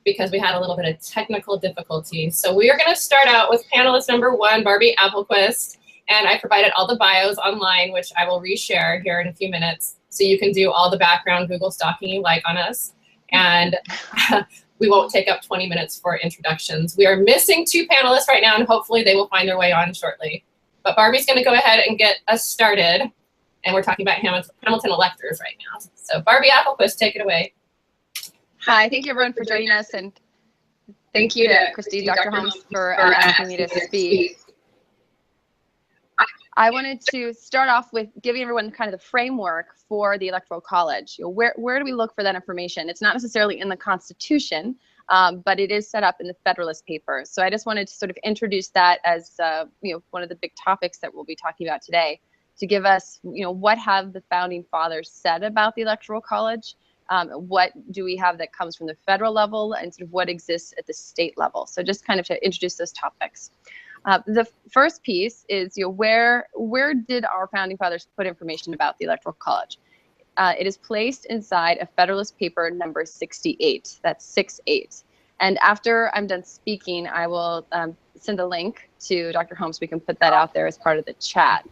because we had a little bit of technical difficulty. So we are going to start out with panelist number 1, Barbie Appelquist. And I provided all the bios online, which I will reshare here in a few minutes. So you can do all the background Google stalking you like on us. And we won't take up 20 minutes for introductions. We are missing 2 panelists right now, and hopefully they will find their way on shortly. But Barbie's going to go ahead and get us started. And we're talking about Hamilton electors right now. So Barbie Appelquist, take it away. Hi, thank you everyone for joining us, and thank you to Christy, Dr. Holmes, for asking me to speak. I wanted to start off with giving everyone kind of the framework for the Electoral College. Where do we look for that information? It's not necessarily in the Constitution, but it is set up in the Federalist Papers. So I just wanted to sort of introduce that as one of the big topics that we'll be talking about today, to give us what have the founding fathers said about the Electoral College, what do we have that comes from the federal level, and sort of what exists at the state level. So just kind of to introduce those topics. The first piece is where did our founding fathers put information about the Electoral College? It is placed inside a Federalist Paper number 68. That's 68. And after I'm done speaking, I will send a link to Dr. Holmes. We can put that out there as part of the chat.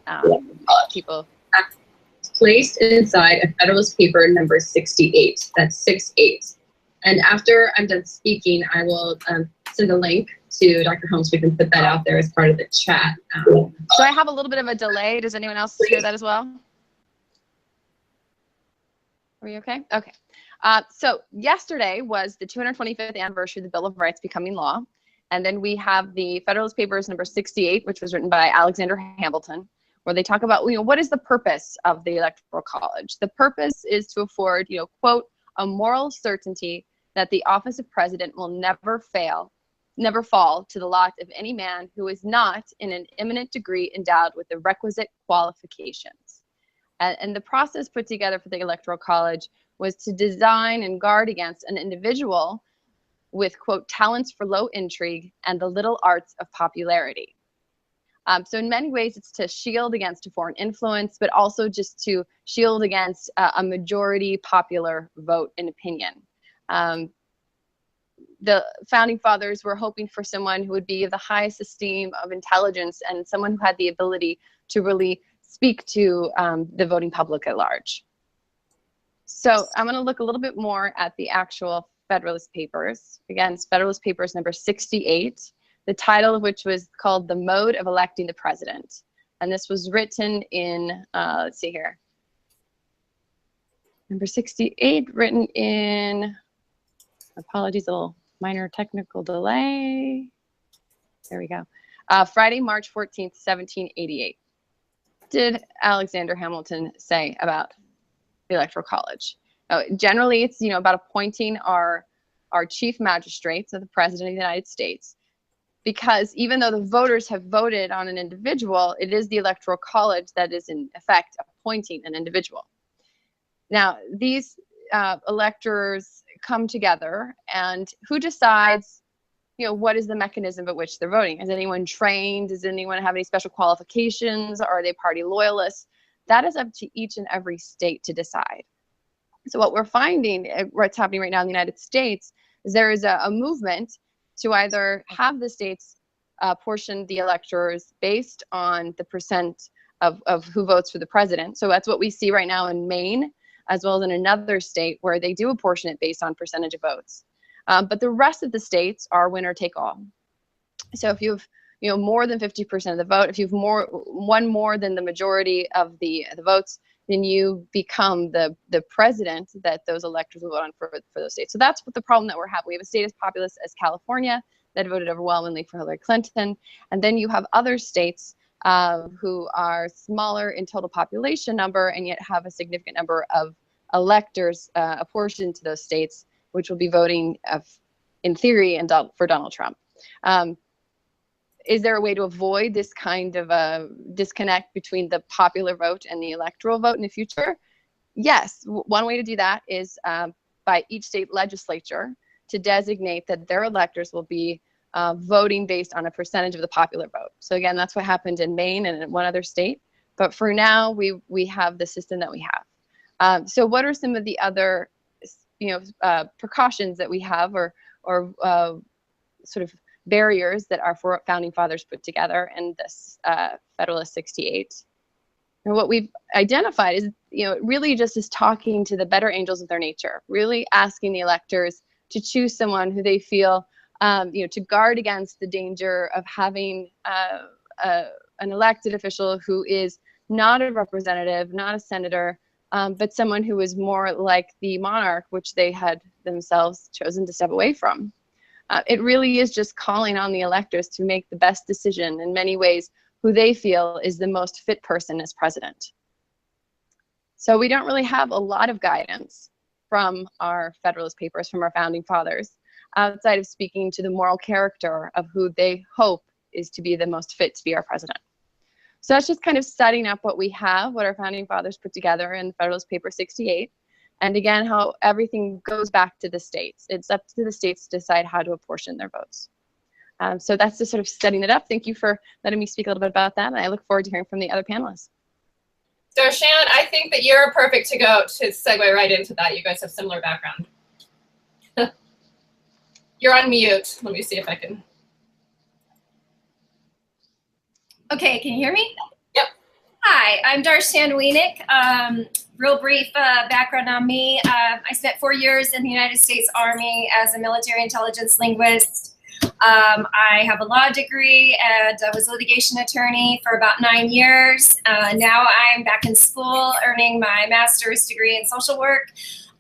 People. It's placed inside a Federalist Paper number 68. That's 68. And after I'm done speaking, I will send a link to Dr. Holmes. We can put that out there as part of the chat. So I have a little bit of a delay. Does anyone else hear that as well? Are we okay? Okay. So yesterday was the 225th anniversary of the Bill of Rights becoming law. And then we have the Federalist Papers number 68, which was written by Alexander Hamilton, where they talk about, what is the purpose of the Electoral College? The purpose is to afford, quote, a moral certainty that the office of president will never fall to the lot of any man who is not in an eminent degree endowed with the requisite qualifications. And the process put together for the Electoral College was to design and guard against an individual with, quote, talents for low intrigue and the little arts of popularity. So in many ways, it's to shield against a foreign influence, but also just to shield against a majority popular vote and opinion. The founding fathers were hoping for someone who would be of the highest esteem of intelligence and someone who had the ability to really speak to the voting public at large. So I'm going to look a little bit more at the actual Federalist Papers. Again, it's Federalist Papers number 68, the title of which was called The Mode of Electing the President. And this was written in, let's see here, number 68, written in, apologies, a little minor technical delay. There we go. Friday, March 14th, 1788. Did Alexander Hamilton say about the Electoral College? Generally, it's about appointing our chief magistrates, so the President of the United States, because even though the voters have voted on an individual, it is the Electoral College that is in effect appointing an individual. Now, these electors come together, and who decides, what is the mechanism by which they're voting? Is anyone trained? Does anyone have any special qualifications? Are they party loyalists? That is up to each and every state to decide. So what we're finding, what's happening right now in the United States, is there is a movement to either have the states portion the electors based on the percent of who votes for the president. So that's what we see right now in Maine, as well as in another state where they do apportion it based on percentage of votes. But the rest of the states are winner take all. So if you've more than 50% of the vote, if you've one more than the majority of the votes, then you become the president that those electors will vote on for those states. So that's what the problem that we're having. We have a state as populous as California that voted overwhelmingly for Hillary Clinton, and then you have other states who are smaller in total population number and yet have a significant number of electors apportioned to those states, which will be voting in theory for Donald Trump. Is there a way to avoid this kind of a disconnect between the popular vote and the electoral vote in the future? Yes, one way to do that is by each state legislature to designate that their electors will be voting based on a percentage of the popular vote. So again, that's what happened in Maine and in one other state. But for now, we have the system that we have. So what are some of the other precautions that we have, or sort of barriers that our founding fathers put together in this Federalist 68. And what we've identified is, it really just is talking to the better angels of their nature, really asking the electors to choose someone who they feel, to guard against the danger of having an elected official who is not a representative, not a senator, but someone who is more like the monarch, which they had themselves chosen to step away from. It really is just calling on the electors to make the best decision in many ways, who they feel is the most fit person as president. So we don't really have a lot of guidance from our Federalist Papers, from our founding fathers, outside of speaking to the moral character of who they hope is to be the most fit to be our president. So that's just kind of setting up what we have, what our founding fathers put together in Federalist Paper 68. And again, how everything goes back to the states. It's up to the states to decide how to apportion their votes. So that's just sort of setting it up. Thank you for letting me speak a little bit about that. And I look forward to hearing from the other panelists. Darshan, I think that you're perfect to go to segue right into that. You guys have similar background. You're on mute. Let me see if I can. Okay, can you hear me? Yep. Hi, I'm Darshan Wienik. Real brief background on me. I spent 4 years in the United States Army as a military intelligence linguist. I have a law degree and I was a litigation attorney for about 9 years. Now I'm back in school earning my master's degree in social work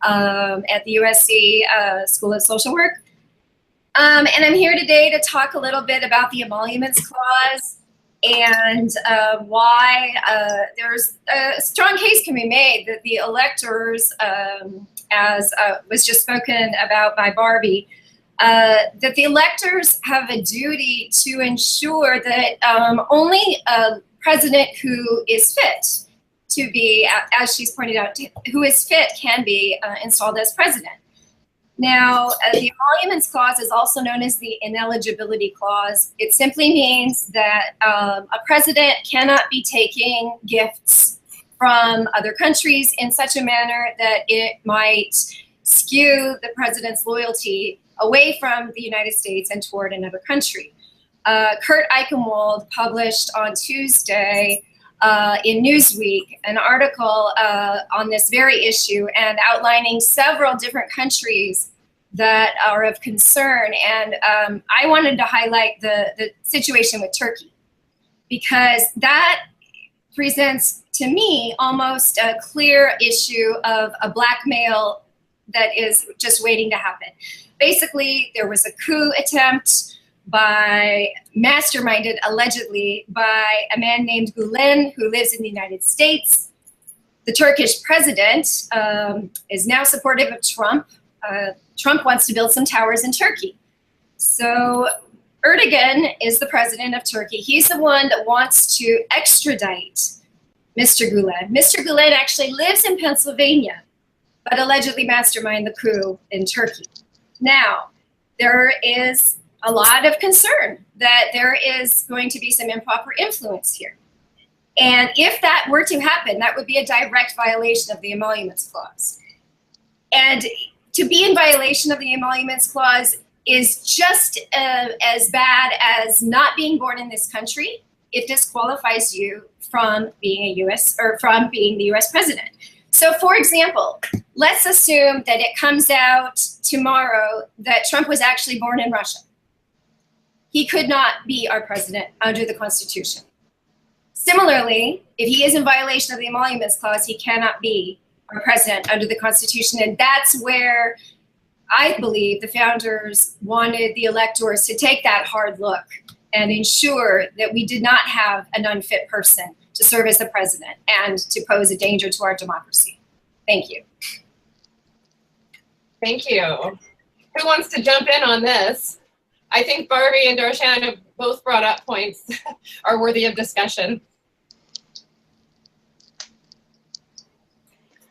at the USC School of Social Work. And I'm here today to talk a little bit about the Emoluments Clause and why there's a strong case can be made that the electors, as was just spoken about by Barbie, that the electors have a duty to ensure that only a president who is fit to be, as she's pointed out, who is fit can be installed as president. Now, the Emoluments Clause is also known as the Ineligibility Clause. It simply means that a president cannot be taking gifts from other countries in such a manner that it might skew the president's loyalty away from the United States and toward another country. Kurt Eichenwald published on Tuesday in Newsweek an article on this very issue and outlining several different countries that are of concern. And I wanted to highlight the situation with Turkey, because that presents to me almost a clear issue of a blackmail that is just waiting to happen. Basically, there was a coup attempt masterminded allegedly by a man named Gulen, who lives in the United States. The Turkish president is now supportive of Trump. Trump wants to build some towers in Turkey. So Erdogan is the president of Turkey. He's the one that wants to extradite Mr. Gulen. Mr. Gulen actually lives in Pennsylvania, but allegedly masterminded the coup in Turkey. Now, there is a lot of concern that there is going to be some improper influence here. And if that were to happen, that would be a direct violation of the Emoluments Clause. And to be in violation of the Emoluments Clause is just as bad as not being born in this country. It disqualifies you from being a U.S. or from being the U.S. president. So, for example, let's assume that it comes out tomorrow that Trump was actually born in Russia. He could not be our president under the Constitution. Similarly, if he is in violation of the Emoluments Clause, he cannot be our president under the Constitution. And that's where I believe the founders wanted the electors to take that hard look and ensure that we did not have an unfit person to serve as the president and to pose a danger to our democracy. Thank you. Thank you. Who wants to jump in on this? I think Barbie and Darshan have both brought up points are worthy of discussion.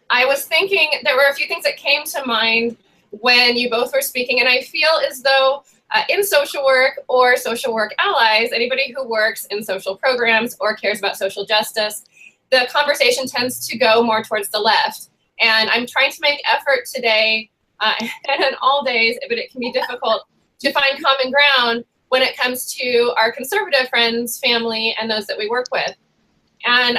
I was thinking there were a few things that came to mind when you both were speaking, and I feel as though in social work or social work allies, anybody who works in social programs or cares about social justice, the conversation tends to go more towards the left. And I'm trying to make effort today and on all days, but it can be difficult to find common ground when it comes to our conservative friends, family, and those that we work with. And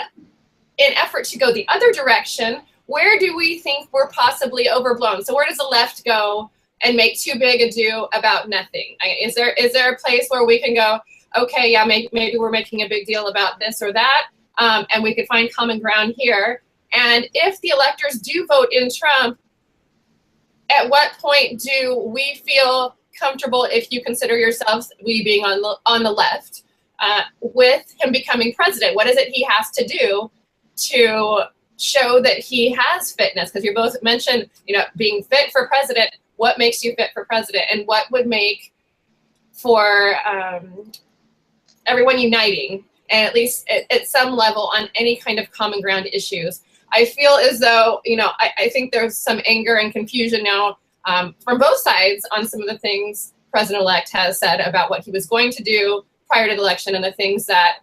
in effort to go the other direction, where do we think we're possibly overblown? So where does the left go and make too big a do about nothing? Is there a place where we can go, okay, yeah, maybe we're making a big deal about this or that, and we could find common ground here? And if the electors do vote in Trump, at what point do we feel comfortable, if you consider yourselves, we being on the left, with him becoming president? What is it he has to do to show that he has fitness? Because you both mentioned, being fit for president. What makes you fit for president, and what would make for everyone uniting, and at least at some level on any kind of common ground issues? I feel as though, I think there's some anger and confusion now from both sides on some of the things President-elect has said about what he was going to do prior to the election and the things that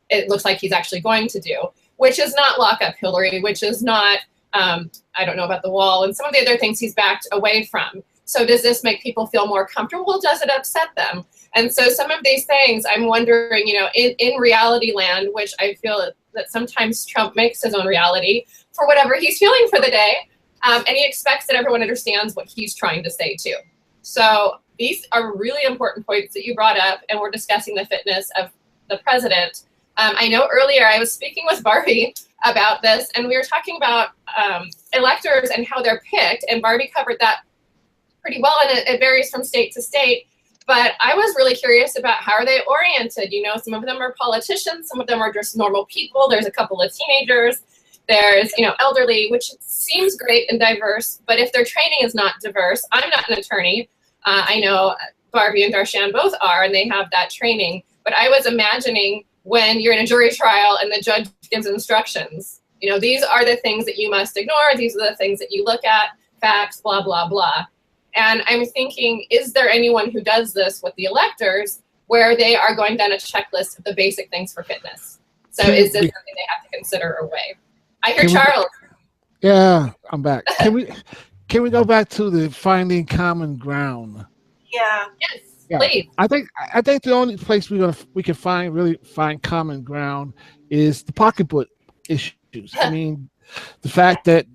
it looks like he's actually going to do, which is not lock up Hillary, which is not, I don't know about the wall, and some of the other things he's backed away from. So does this make people feel more comfortable? Does it upset them? And so some of these things, I'm wondering, in reality land, which I feel that sometimes Trump makes his own reality for whatever he's feeling for the day, and he expects that everyone understands what he's trying to say too. So these are really important points that you brought up, and we're discussing the fitness of the president. I know earlier I was speaking with Barbie about this, and we were talking about electors and how they're picked, and Barbie covered that pretty well, and it varies from state to state. But I was really curious about how are they oriented. Some of them are politicians, some of them are just normal people. There's a couple of teenagers. There's, elderly, which seems great and diverse, but if their training is not diverse, I'm not an attorney. I know Barbie and Darshan both are, and they have that training. But I was imagining when you're in a jury trial and the judge gives instructions, these are the things that you must ignore. These are the things that you look at, facts, blah, blah, blah. And I'm thinking, is there anyone who does this with the electors where they are going down a checklist of the basic things for fitness? So is this something they have to consider or weigh? I hear Charles. Yeah, I'm back. Can we go back to the finding common ground? Yeah. Yes, yeah. Please. I think the only place we can really find common ground is the pocketbook issues. I mean, the fact that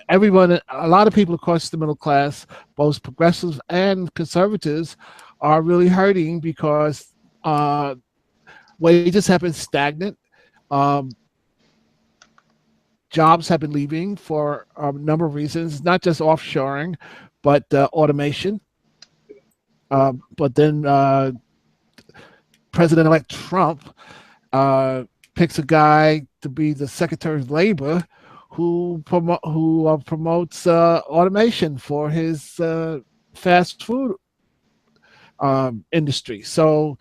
everyone, a lot of people across the middle class, both progressives and conservatives, are really hurting because wages have been stagnant. Jobs have been leaving for a number of reasons, not just offshoring, but automation. But then President-elect Trump picks a guy to be the Secretary of Labor who promotes automation for his fast food industry. So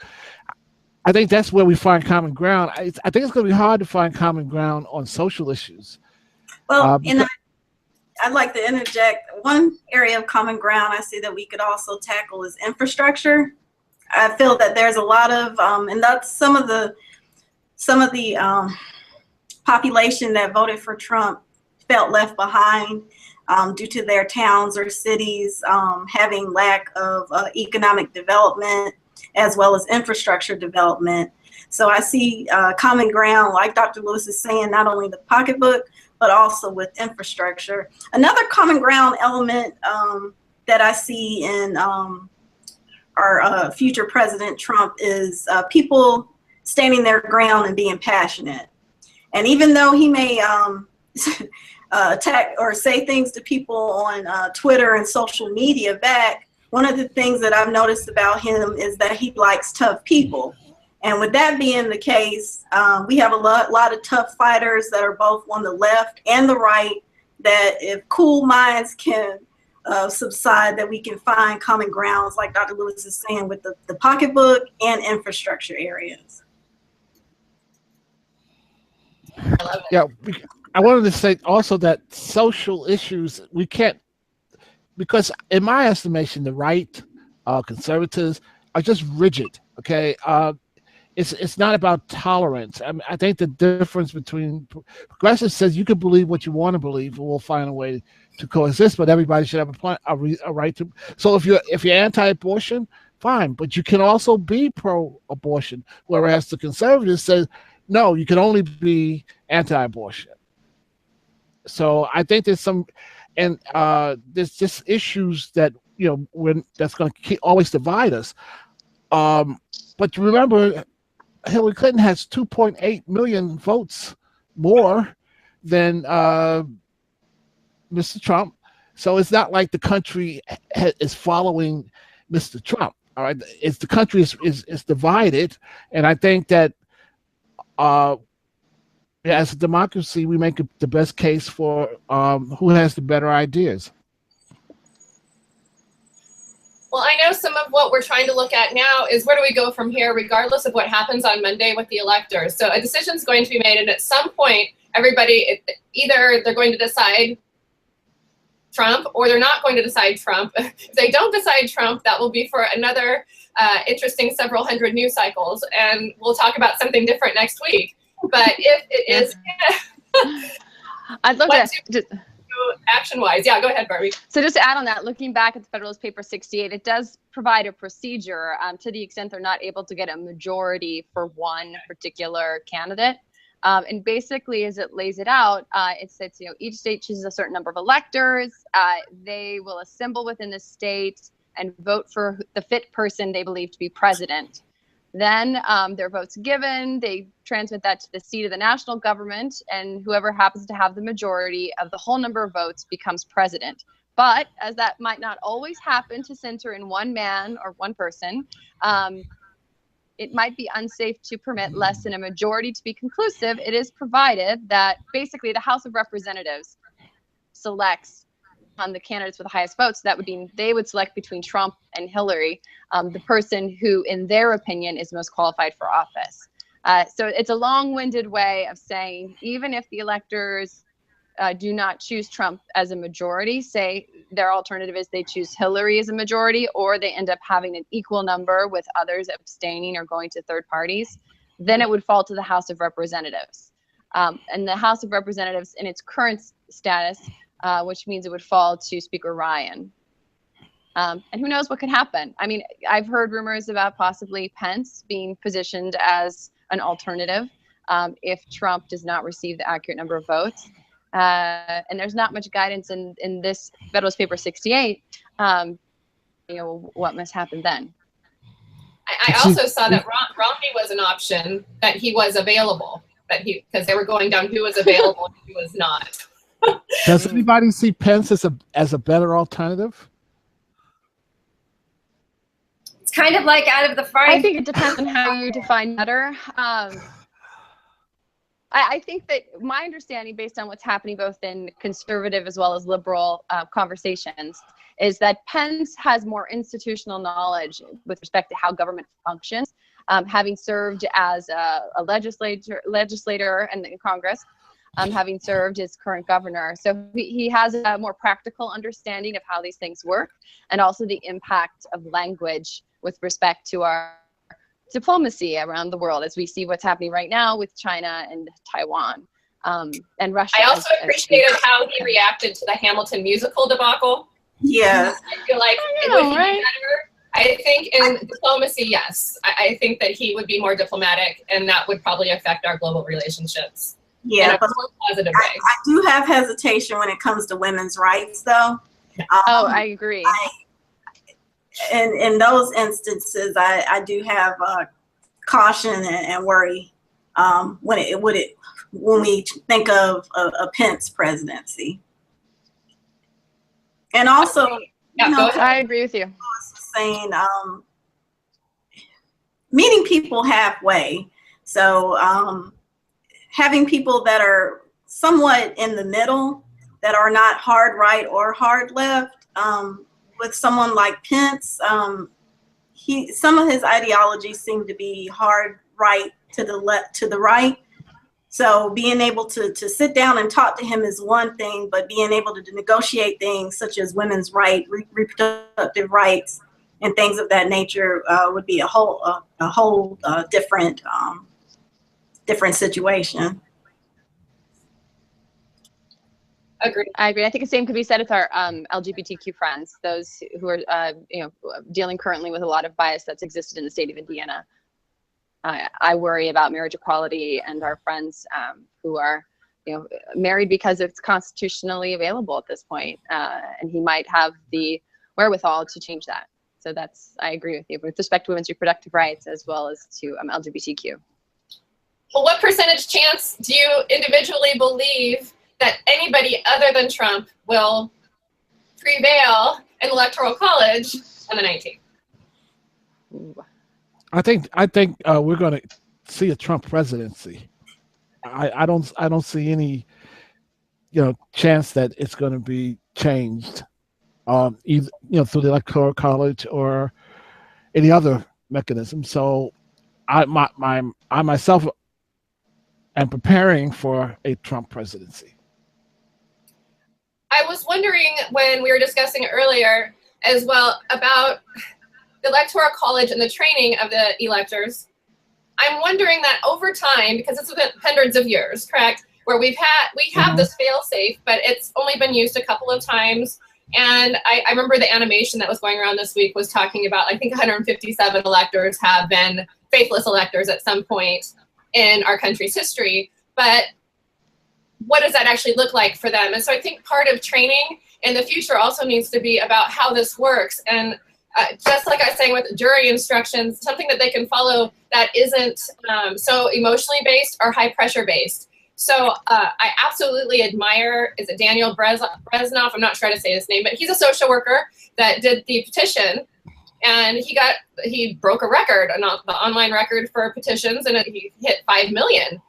I think that's where we find common ground. I think it's going to be hard to find common ground on social issues. Well, I'd like to interject. One area of common ground I see that we could also tackle is infrastructure. I feel that there's a lot of, and that's some of the population that voted for Trump felt left behind due to their towns or cities having lack of economic development as well as infrastructure development. So I see common ground, like Dr. Lewis is saying, not only the pocketbook, but also with infrastructure. Another common ground element that I see in our future President Trump is people standing their ground and being passionate. And even though he may attack or say things to people on Twitter and social media back, one of the things that I've noticed about him is that he likes tough people. And with that being the case, we have a lot of tough fighters that are both on the left and the right, that if cool minds can subside, that we can find common grounds, like Dr. Lewis is saying, with the pocketbook and infrastructure areas. I love it. Yeah, I wanted to say also that social issues, we can't, because in my estimation, the right, conservatives are just rigid, okay? It's not about tolerance. I think the difference between progressives says you can believe what you want to believe, and we'll find a way to coexist, but everybody should have a right to. So if you're anti-abortion, fine, but you can also be pro-abortion, whereas the conservatives say no, you can only be anti-abortion. So I think there's some, and there's just issues that that's going to always divide us. But remember, Hillary Clinton has 2.8 million votes more than Mr. Trump. So it's not like the country is following Mr. Trump. All right, it's the country is divided, and I think that as a democracy, we make the best case for who has the better ideas. Well, I know some of what we're trying to look at now is where do we go from here, regardless of what happens on Monday with the electors. So a decision is going to be made, and at some point, everybody, either they're going to decide Trump or they're not going to decide Trump. If they don't decide Trump, that will be for another interesting several hundred news cycles, and we'll talk about something different next week. But if it is, I'd love to action-wise. Yeah, go ahead, Barbie. So just to add on that, looking back at the Federalist Paper 68, it does provide a procedure to the extent they're not able to get a majority for one particular candidate. And basically, as it lays it out, it says, each state chooses a certain number of electors. They will assemble within the state and vote for the fit person they believe to be president. Then their vote's given, they transmit that to the seat of the national government, and whoever happens to have the majority of the whole number of votes becomes president. But as that might not always happen to center in one man or one person, it might be unsafe to permit less than a majority to be conclusive. It is provided that basically the House of Representatives selects on the candidates with the highest votes. That would mean they would select between Trump and Hillary, the person who, in their opinion, is most qualified for office. So it's a long-winded way of saying, even if the electors do not choose Trump as a majority, say their alternative is they choose Hillary as a majority, or they end up having an equal number with others abstaining or going to third parties, then it would fall to the House of Representatives. And the House of Representatives in its current status, which means it would fall to Speaker Ryan. And who knows what could happen? I mean, I've heard rumors about possibly Pence being positioned as an alternative if Trump does not receive the accurate number of votes. And there's not much guidance in this Federalist Paper 68, what must happen then. I also saw that Romney was an option, that he was available, because they were going down who was available and who was not. Does anybody see Pence as a better alternative? It's kind of like out of the frying. I think it depends on how you define better. I think that my understanding, based on what's happening both in conservative as well as liberal conversations, is that Pence has more institutional knowledge with respect to how government functions, having served as a legislator in Congress. Having served as current governor. So he has a more practical understanding of how these things work, and also the impact of language with respect to our diplomacy around the world, as we see what's happening right now with China and Taiwan and Russia. I also appreciated how he reacted to the Hamilton musical debacle. Yeah. I feel like it would be better. I think in diplomacy, yes. I think that he would be more diplomatic, and that would probably affect our global relationships. Yeah, but positive way. I do have hesitation when it comes to women's rights, though. I agree. In those instances, I do have caution and worry when we think of a Pence presidency. And also, I agree with you. Saying meeting people halfway. So. Having people that are somewhat in the middle, that are not hard right or hard left, with someone like Pence, some of his ideologies seem to be hard right to the right. So being able to sit down and talk to him is one thing, but being able to negotiate things such as women's rights, reproductive rights, and things of that nature would be a whole different situation. Agree. I agree. I think the same could be said with our LGBTQ friends, those who are, dealing currently with a lot of bias that's existed in the state of Indiana. I worry about marriage equality and our friends who are, married because it's constitutionally available at this point, and he might have the wherewithal to change that. So I agree with you with respect to women's reproductive rights as well as to LGBTQ. Well, what percentage chance do you individually believe that anybody other than Trump will prevail in the Electoral College on the 19th? I think we're going to see a Trump presidency. I don't see any chance that it's going to be changed, either through the Electoral College or any other mechanism. So I myself am preparing for a Trump presidency. I was wondering when we were discussing earlier as well about the Electoral College and the training of the electors. I'm wondering that over time, because it's been hundreds of years, correct, where we have this fail-safe, but it's only been used a couple of times. And I remember the animation that was going around this week was talking about, I think 157 electors have been faithless electors at some point in our country's history. But what does that actually look like for them? And so I think part of training in the future also needs to be about how this works. And just like I was saying with jury instructions, something that they can follow that isn't so emotionally based or high pressure based. So I absolutely admire, is it Daniel Breznoff? I'm not sure how to say his name, but he's a social worker that did the petition, and he broke a record, the online record for petitions, and he hit 5 million,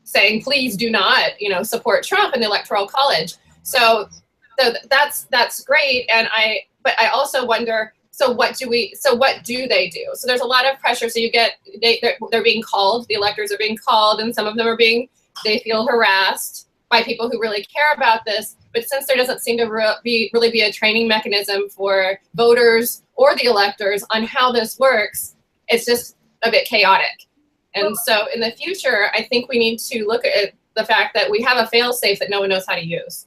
saying please do not, support Trump in the Electoral College. So that's great, but I also wonder. So what do they do? So there's a lot of pressure. So they're being called, the electors are being called, and some of them they feel harassed by people who really care about this. But since there doesn't seem to really be a training mechanism for voters or the electors on how this works, it's just a bit chaotic. And so in the future, I think we need to look at the fact that we have a fail-safe that no one knows how to use.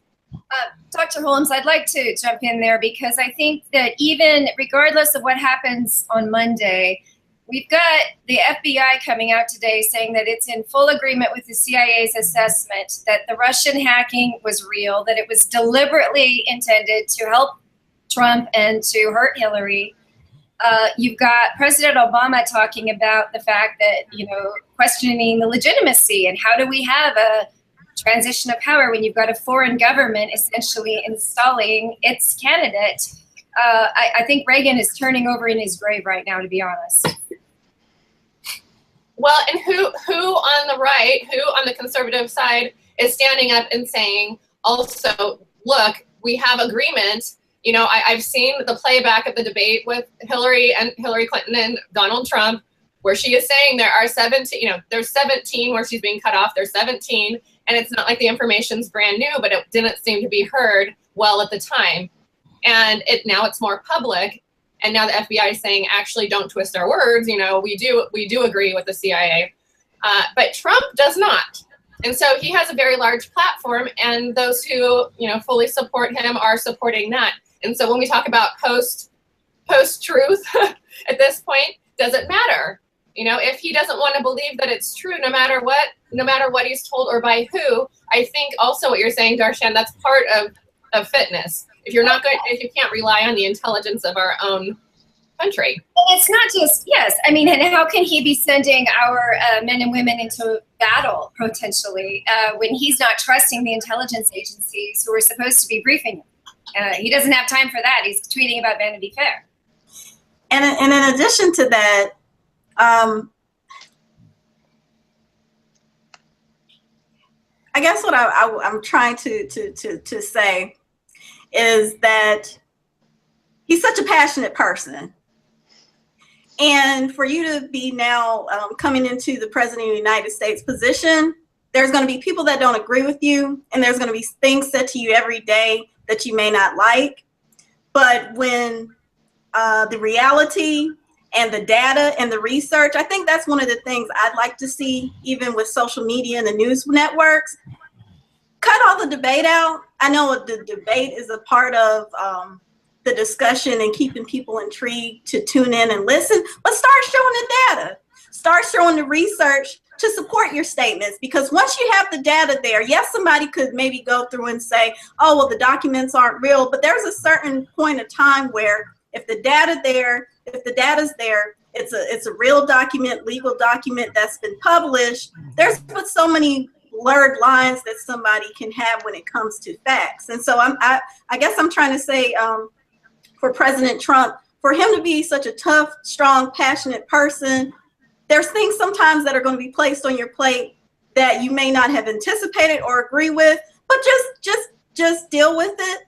Dr. Holmes, I'd like to jump in there because I think that even regardless of what happens on Monday, we've got the FBI coming out today saying that it's in full agreement with the CIA's assessment that the Russian hacking was real, that it was deliberately intended to help Trump and to hurt Hillary. You've got President Obama talking about the fact that, questioning the legitimacy and how do we have a transition of power when you've got a foreign government essentially installing its candidate. I think Reagan is turning over in his grave right now, to be honest. Well, and who on the right, who on the conservative side is standing up and saying, also, look, we have agreement. I've seen the playback of the debate with Hillary Clinton and Donald Trump, where she is saying there are 17, there's 17 where she's being cut off. There's 17. And it's not like the information's brand new, but it didn't seem to be heard well at the time. And now it's more public. And now the FBI is saying, actually, don't twist our words. We do agree with the CIA. But Trump does not. And so he has a very large platform, and those who, fully support him are supporting that. And so when we talk about post-truth at this point, doesn't matter. If he doesn't want to believe that it's true, no matter what he's told or by who, I think also what you're saying, Darshan, that's part of fitness. If you can't rely on the intelligence of our own country. It's not just, yes. I mean, and how can he be sending our men and women into battle potentially when he's not trusting the intelligence agencies who are supposed to be briefing him? He doesn't have time for that. He's tweeting about Vanity Fair. And in addition to that, I guess what I'm trying to say is that he's such a passionate person. And for you to be now coming into the President of the United States position, there's going to be people that don't agree with you, and there's going to be things said to you every day that you may not like. But when the reality and the data and the research, I think that's one of the things I'd like to see, even with social media and the news networks. cut all the debate out. I know the debate is a part of the discussion and keeping people intrigued to tune in and listen, but start showing the data. Start showing the research to support your statements, because once you have the data there, yes, somebody could maybe go through and say, oh, well, the documents aren't real, but there's a certain point of time where if the data's there, it's a real document, legal document that's been published. There's but so many blurred lines that somebody can have when it comes to facts. And so I guess I'm trying to say for President Trump, for him to be such a tough, strong, passionate person, there's things sometimes that are going to be placed on your plate that you may not have anticipated or agree with, but just deal with it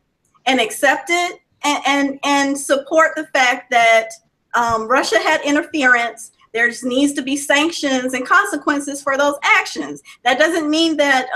and accept it and support the fact that Russia had interference. There needs to be sanctions and consequences for those actions. That doesn't mean that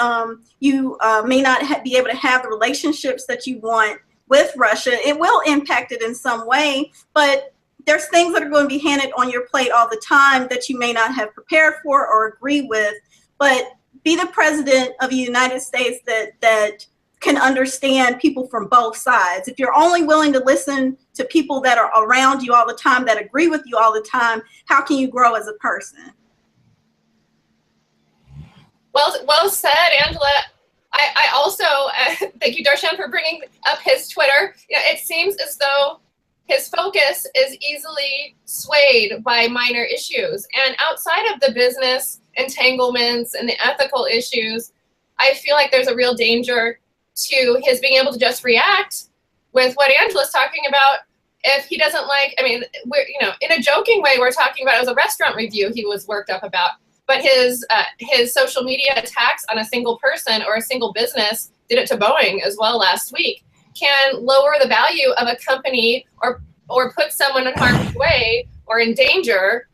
you may not be able to have the relationships that you want with Russia. It will impact it in some way, but there's things that are going to be handed on your plate all the time that you may not have prepared for or agree with. But be the president of the United States that can understand people from both sides. If you're only willing to listen to people that are around you all the time, that agree with you all the time, how can you grow as a person? Well said, Angela. I also thank you, Darshan, for bringing up his Twitter. It seems as though his focus is easily swayed by minor issues. And outside of the business entanglements and the ethical issues, I feel like there's a real danger to his being able to just react with what Angela's talking about. If he doesn't like, I mean, we're, in a joking way, we're talking about it was a restaurant review he was worked up about, but his social media attacks on a single person or a single business, did it to Boeing as well last week, can lower the value of a company or put someone in harm's way or in danger.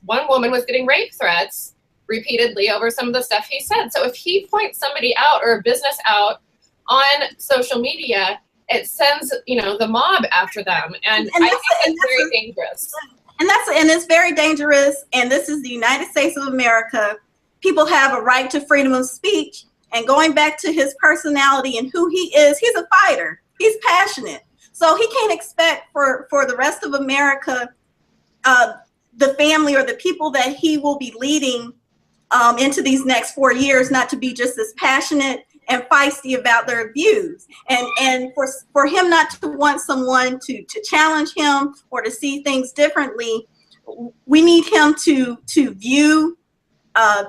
One woman was getting rape threats repeatedly over some of the stuff he said. So if he points somebody out or a business out on social media, it sends the mob after them, and I think it's very dangerous. And it's very dangerous. And this is the United States of America. People have a right to freedom of speech. And going back to his personality and who he is, he's a fighter. He's passionate. So he can't expect for the rest of America, the family or the people that he will be leading into these next 4 years, not to be just as passionate and feisty about their views. And for him not to want someone to challenge him or to see things differently, we need him to view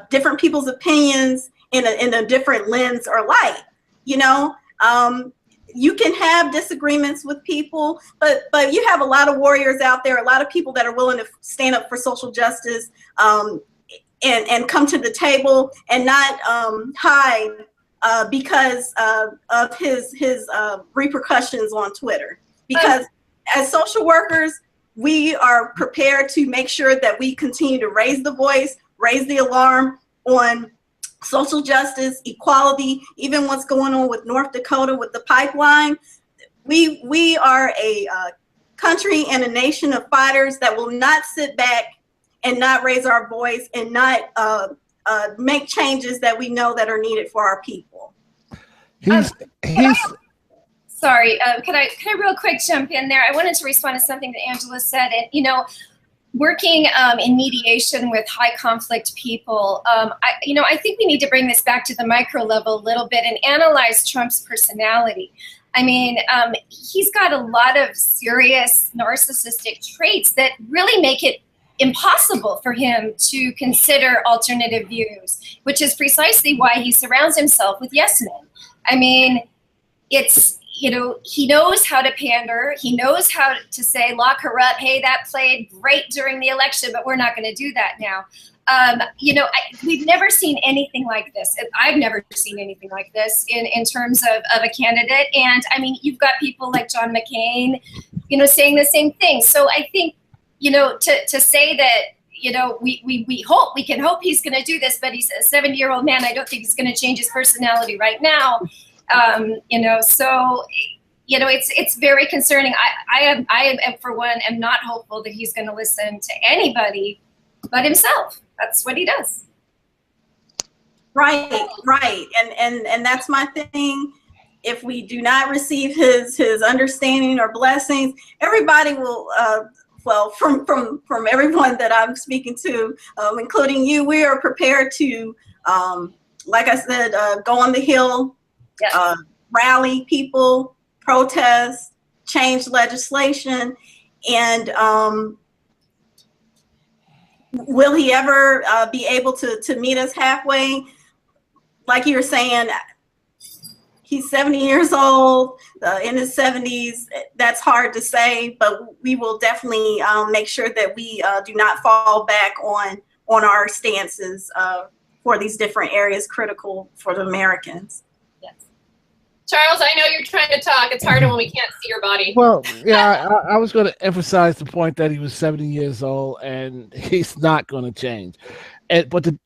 different people's opinions in a different lens or light. You can have disagreements with people, but you have a lot of warriors out there, a lot of people that are willing to stand up for social justice and come to the table and not hide because of his repercussions on Twitter. Because as social workers, we are prepared to make sure that we continue to raise the voice, raise the alarm on social justice, equality, even what's going on with North Dakota with the pipeline. We are a country and a nation of fighters that will not sit back and not raise our voice and not make changes that we know that are needed for our people. Sorry, can I real quick jump in there? I wanted to respond to something that Angela said. And working in mediation with high conflict people, I think we need to bring this back to the micro level a little bit and analyze Trump's personality. I mean, he's got a lot of serious narcissistic traits that really make it impossible for him to consider alternative views, which is precisely why he surrounds himself with yes men. I mean, it's, he knows how to pander. He knows how to say, lock her up. Hey, that played great during the election, but we're not going to do that now. We've never seen anything like this. I've never seen anything like this in terms of a candidate. And I mean, you've got people like John McCain, saying the same thing. So I think, to say that, we can hope he's going to do this, but he's a 70-year-old man. I don't think he's going to change his personality right now. It's very concerning. I am for one, am not hopeful that he's going to listen to anybody but himself. That's what he does. Right. And that's my thing. If we do not receive his understanding or blessings, everybody will well, from everyone that I'm speaking to, including you, we are prepared to like I said, go on the Hill, Yes. rally people, protest, change legislation, and will he ever be able to meet us halfway? Like you were saying, he's 70 years old, in his 70s. That's hard to say, but we will definitely make sure that we do not fall back on our stances for these different areas critical for the Americans. Yes. Charles, I know you're trying to talk. It's harder when we can't see your body. Well, yeah, I was going to emphasize the point that he was 70 years old and he's not going to change. But the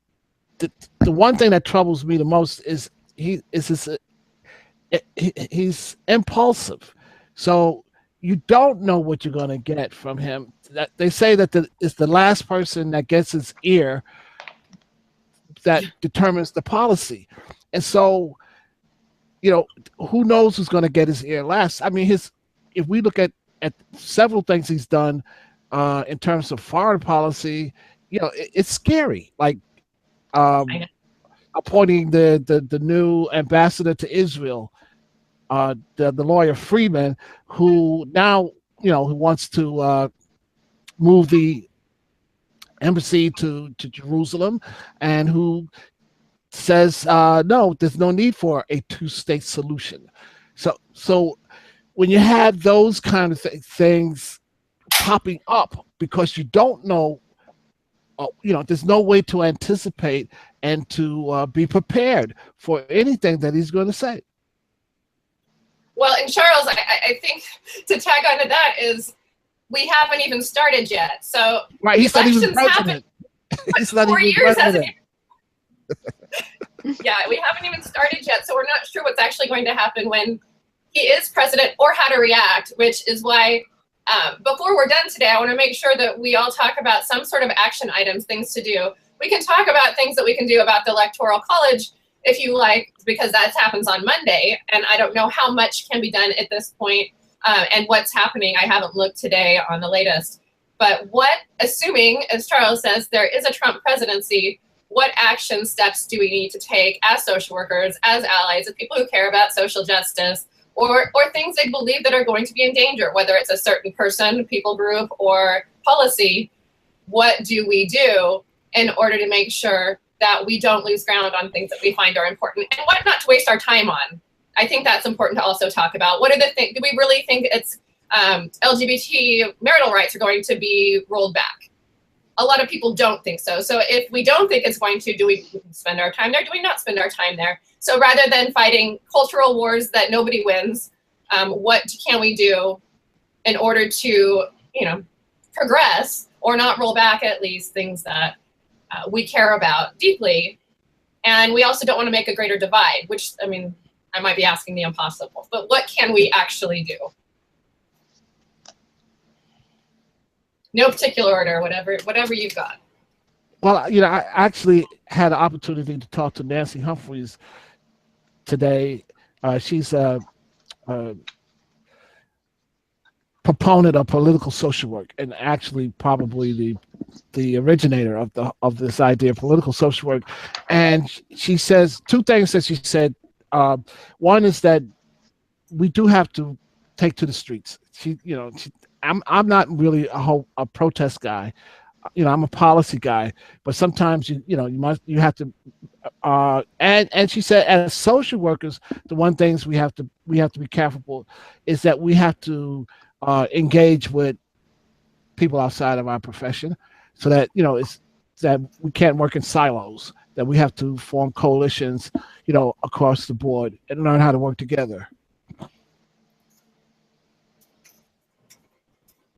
one thing that troubles me the most is he's impulsive. So you don't know what you're going to get from him. That they say that it's the last person that gets his ear that determines the policy. And so, who knows who's going to get his ear last? I mean, if we look at several things he's done in terms of foreign policy, it's scary. Like appointing the new ambassador to Israel, the lawyer Freeman, who now who wants to move the embassy to Jerusalem, and who says no, there's no need for a two-state solution. So when you have those kind of things popping up, because you don't know, there's no way to anticipate and to be prepared for anything that he's going to say. Well, and Charles, I think to tag onto that is we haven't even started yet. So right, he's not even president. He's not 4 years hasn't. Yeah, we haven't even started yet, so we're not sure what's actually going to happen when he is president or how to react, which is why before we're done today, I want to make sure that we all talk about some sort of action items, things to do. We can talk about things that we can do about the Electoral College if you like, because that happens on Monday, and I don't know how much can be done at this point and what's happening. I haven't looked today on the latest. But assuming, as Charles says, there is a Trump presidency, what action steps do we need to take as social workers, as allies, as people who care about social justice, or things they believe that are going to be in danger, whether it's a certain person, people group, or policy? What do we do in order to make sure that we don't lose ground on things that we find are important, and what not to waste our time on? I think that's important to also talk about. What are the things? Do we really think it's LGBT marital rights are going to be rolled back? A lot of people don't think so. So if we don't think it's going to, do we spend our time there? Do we not spend our time there? So rather than fighting cultural wars that nobody wins, what can we do in order to, progress or not roll back at least things that we care about deeply? And we also don't want to make a greater divide, which, I might be asking the impossible, but what can we actually do? No particular order, whatever you've got. Well, I actually had an opportunity to talk to Nancy Humphreys today. She's a proponent of political social work, and actually probably the originator of this idea of political social work. And she says two things that she said. One is that we do have to take to the streets. I'm not really a protest guy. I'm a policy guy, but sometimes you have to. And she said, as social workers, the one things we have to be careful is that we have to engage with people outside of our profession, so that it's that we can't work in silos. That we have to form coalitions, across the board, and learn how to work together.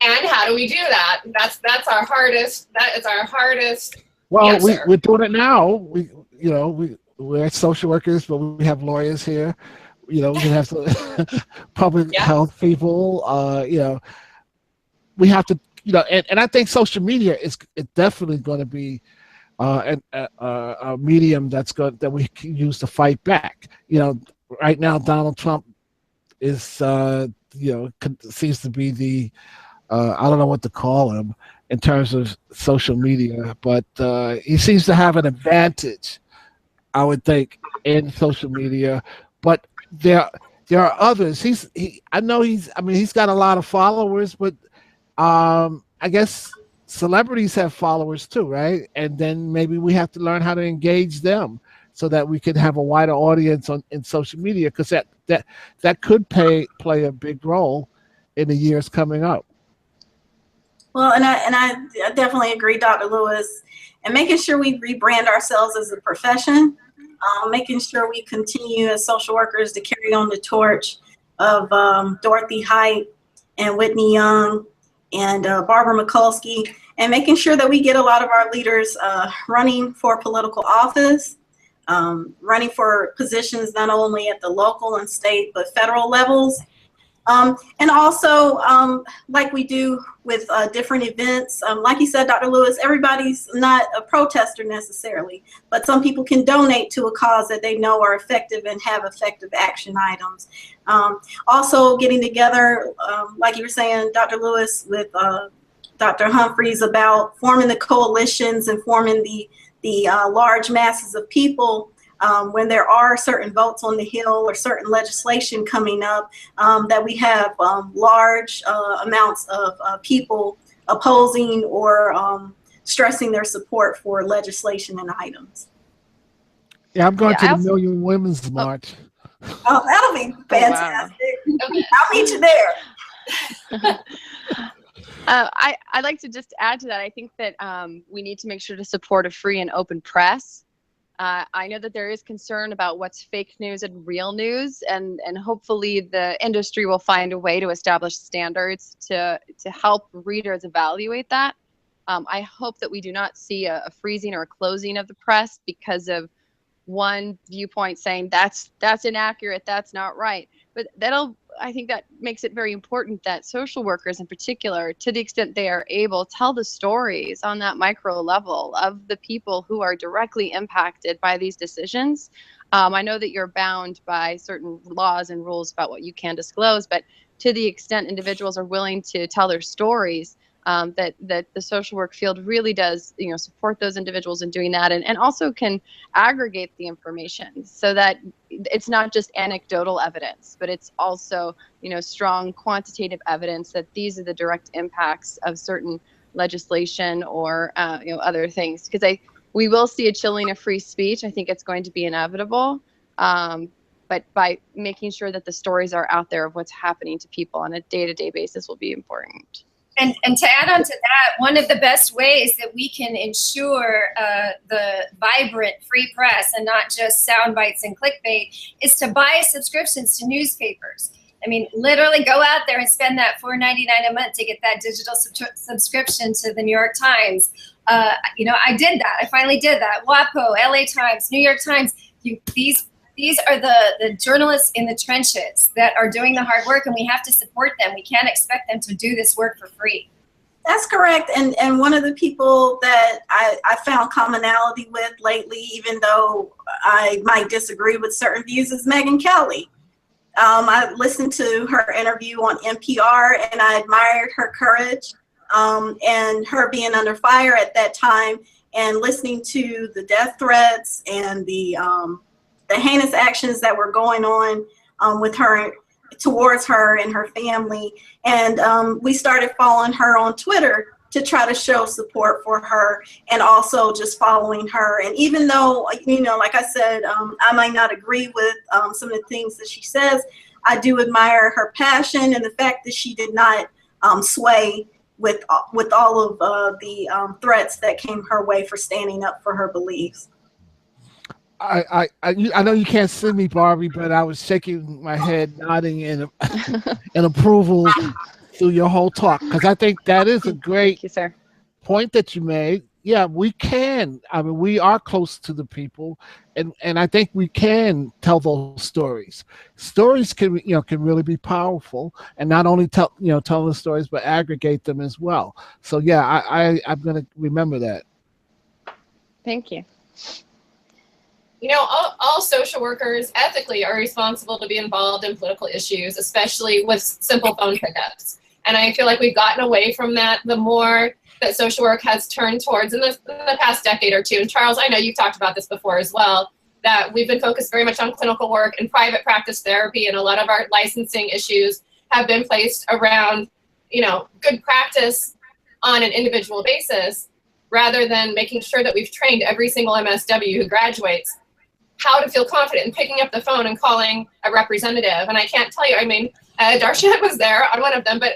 And how do we do that? That's our hardest. That is our hardest. Well, we're doing it now. We're social workers, but we have lawyers here. We have public health people. We have to. And I think social media is definitely going to be a medium that we can use to fight back. Right now Donald Trump is seems to be the I don't know what to call him in terms of social media, but he seems to have an advantage, I would think, in social media. But there are others. I know he's got a lot of followers, but I guess celebrities have followers too, right? And then maybe we have to learn how to engage them so that we can have a wider audience in social media, because that could play a big role in the years coming up. Well, and I definitely agree, Dr. Lewis, and making sure we rebrand ourselves as a profession, making sure we continue as social workers to carry on the torch of Dorothy Height and Whitney Young and Barbara Mikulski, and making sure that we get a lot of our leaders running for political office, running for positions not only at the local and state but federal levels. And also, like we do with different events, like you said, Dr. Lewis, everybody's not a protester necessarily, but some people can donate to a cause that they know are effective and have effective action items. Also getting together, like you were saying, Dr. Lewis, with Dr. Humphreys, about forming the coalitions and forming the large masses of people when there are certain votes on the Hill or certain legislation coming up, that we have large amounts of people opposing or stressing their support for legislation and items. Yeah, I'm going to the Million Women's March. Oh, that'll be fantastic. Oh, wow. I'll meet you there. I'd like to just add to that. I think that we need to make sure to support a free and open press. I know that there is concern about what's fake news and real news, and hopefully the industry will find a way to establish standards to help readers evaluate that. I hope that we do not see a freezing or a closing of the press because of one viewpoint saying that's inaccurate, that's not right. But I think that makes it very important that social workers in particular, to the extent they are able, tell the stories on that micro level of the people who are directly impacted by these decisions. I know that you're bound by certain laws and rules about what you can disclose, but to the extent individuals are willing to tell their stories, that the social work field really does, support those individuals in doing that, and also can aggregate the information so that it's not just anecdotal evidence, but it's also, strong quantitative evidence that these are the direct impacts of certain legislation or, other things. Because we will see a chilling of free speech. I think it's going to be inevitable. But by making sure that the stories are out there of what's happening to people on a day-to-day basis will be important. And to add on to that, one of the best ways that we can ensure the vibrant free press and not just sound bites and clickbait is to buy subscriptions to newspapers. I mean, literally go out there and spend that $4.99 a month to get that digital subscription to the New York Times. I did that. I finally did that. WAPO, LA Times, New York Times. These are the journalists in the trenches that are doing the hard work, and we have to support them. We can't expect them to do this work for free. That's correct. And one of the people that I found commonality with lately, even though I might disagree with certain views, is Megyn Kelly. I listened to her interview on NPR, and I admired her courage and her being under fire at that time, and listening to the death threats and the heinous actions that were going on with her, towards her and her family. And we started following her on Twitter to try to show support for her, and also just following her. And even though, like I said, I might not agree with some of the things that she says, I do admire her passion and the fact that she did not sway with all of the threats that came her way for standing up for her beliefs. I know you can't see me, Barbie, but I was shaking my head, nodding in approval through your whole talk, because I think that is a great point that you made. Yeah, we can. I mean, we are close to the people, and I think we can tell those stories. Stories can really be powerful, and not only tell the stories, but aggregate them as well. So yeah, I'm going to remember that. Thank you. You know, all social workers ethically are responsible to be involved in political issues, especially with simple phone pickups. And I feel like we've gotten away from that the more that social work has turned towards in the past decade or two. And Charles, I know you've talked about this before as well, that we've been focused very much on clinical work and private practice therapy, and a lot of our licensing issues have been placed around, you know, good practice on an individual basis, rather than making sure that we've trained every single MSW who graduates how to feel confident in picking up the phone and calling a representative. And I can't tell you, I mean, Darshan was there on one of them, but